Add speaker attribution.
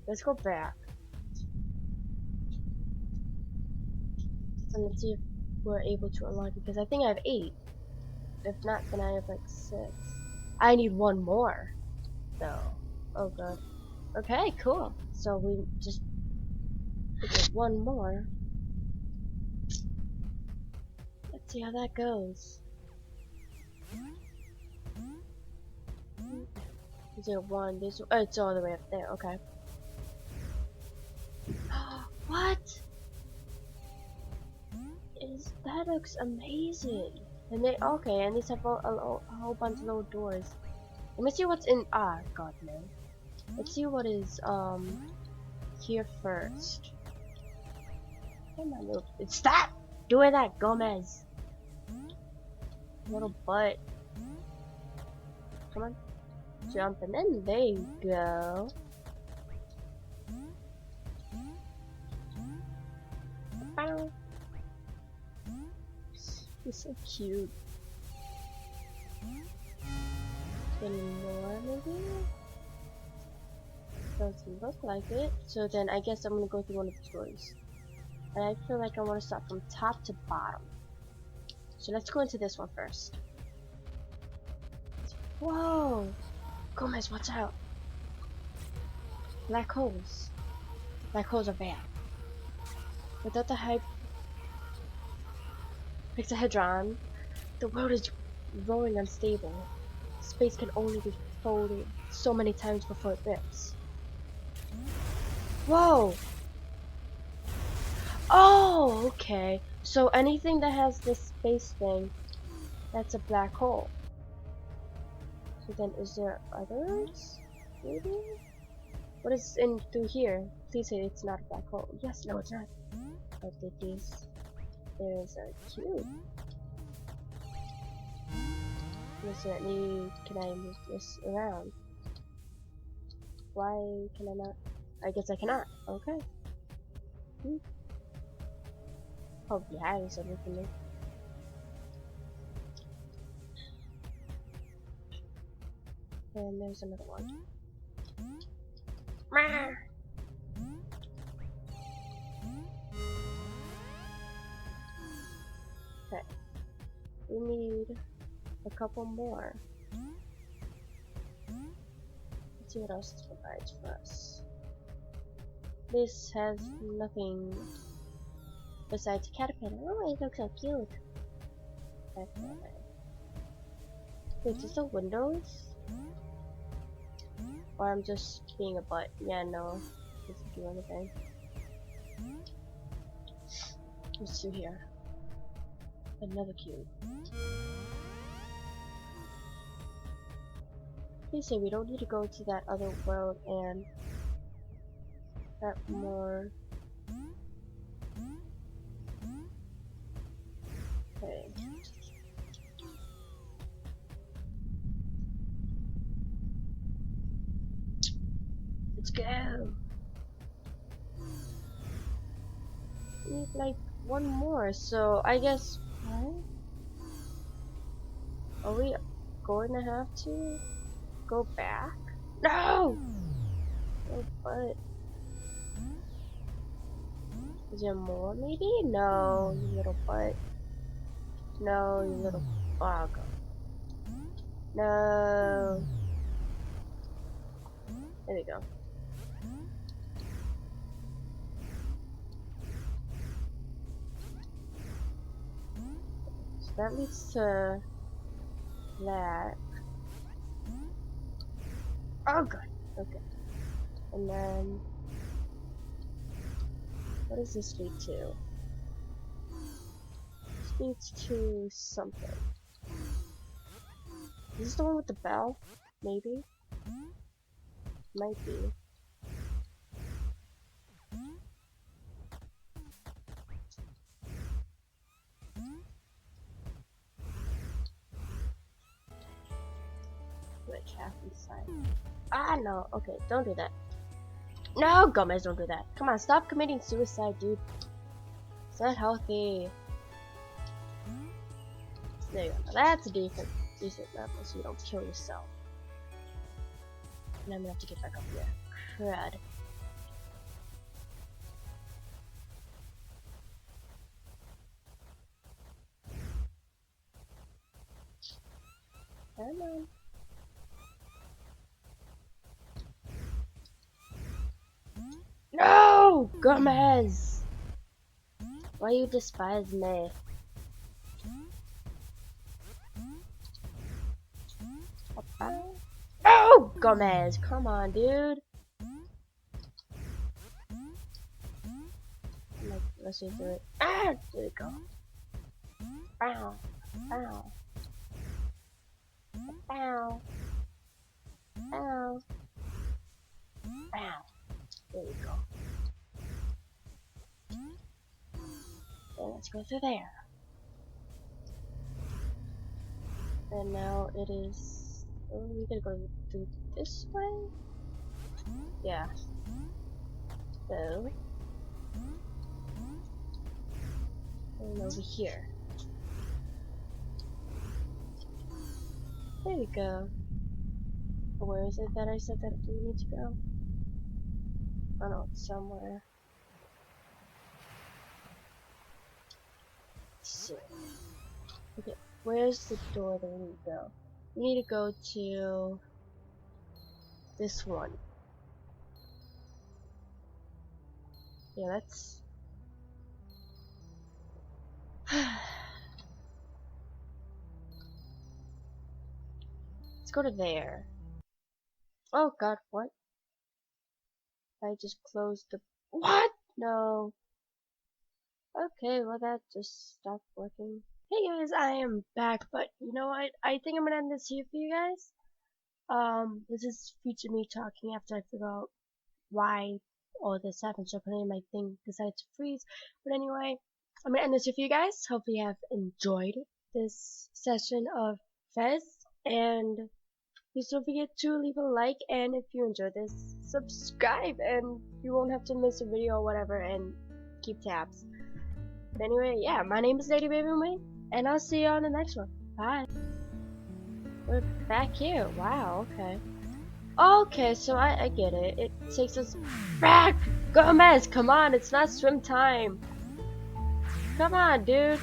Speaker 1: Let's go back. And let's see if we're able to unlock it, because I think I have 8. If not, then I have like 6. I need 1 more, though. Oh god. Okay, cool. So we just get 1 more. Let's see how that goes. 1. This. Oh, it's all the way up there. Okay. What? That looks amazing. And they okay, and these have a whole bunch of little doors. Let me see what's in. Ah, god no. Let's see what is here first. Come on, little. Stop doing that, Gomez. Little butt. Come on, jump, and then there you go. Bow. He's so cute. Any more, maybe? Doesn't look like it. So then I guess I'm gonna go through one of the stories. And I feel like I want to start from top to bottom. So let's go into this one first. Whoa! Gomez, watch out! Black holes. Black holes are bad. Without the hexahedron, the world is rolling unstable. Space can only be folded so many times before it rips. Whoa! Oh, okay. So anything that has this space thing, that's a black hole. So then is there others? Maybe? What is in through here? Please say it's not a black hole. Yes, no it's not. But there's a cube. Can I move this around? Why can I not? I guess I cannot. Okay. Probably having something for me. And there's another one. Okay. We need a couple more. Let's see what else this provides for us. This has nothing besides a caterpillar. Oh, it looks so cute. Wait, is this the windows? Or I'm just being a butt. Yeah, no. Doesn't do anything. What's through here? Another cube. Please say we don't need to go to that other world and that more. Okay. Let's go. We need like 1 more, so I guess. What? Are we going to have to go back? No! Oh, but is there more? Maybe? No, you little butt. No, you little bug. No. There we go. So that leads to that. Oh god. Okay. And then what does this lead to? This leads to something. Is this the one with the bell? Maybe? Might be. Like half inside. Ah, no. Okay, don't do that. No, Gomez, don't do that. Come on, stop committing suicide, dude. It's not healthy. There you go. Now that's a decent level, so you don't kill yourself. And I'm gonna have to get back up here. Crud. Come on. No! Gomez! Why you despise me? No! Gomez! Come on, dude! Like, let's just do it. Ah! There we go. Ow! Ow! Ow! Ow! Ow! There we go. And let's go through there. And now it is. Oh, we gotta go through this way? Yeah. So. And over here. There we go. Where is it that I said that we need to go? I don't know, it's somewhere. Let's see. Okay, where's the door that we need to go? We need to go to this one. Yeah, that's. Let's go to there. Oh god, what? I just closed the. What? No. Okay, well that just stopped working. Hey guys, I am back, but you know what? I think I'm gonna end this here for you guys. This is future me talking after I figure out why all this happened. So apparently my thing decided to freeze. But anyway, I'm gonna end this here for you guys. Hopefully you have enjoyed this session of Fez, and please don't forget to leave a like, and if you enjoyed this, subscribe, and you won't have to miss a video or whatever, and keep tabs. But anyway, yeah, my name is Lady Baby Wing, and I'll see you on the next one. Bye. We're back here. Wow, okay. Okay, so I get it. It takes us back! Gomez, come on, it's not swim time. Come on, dude.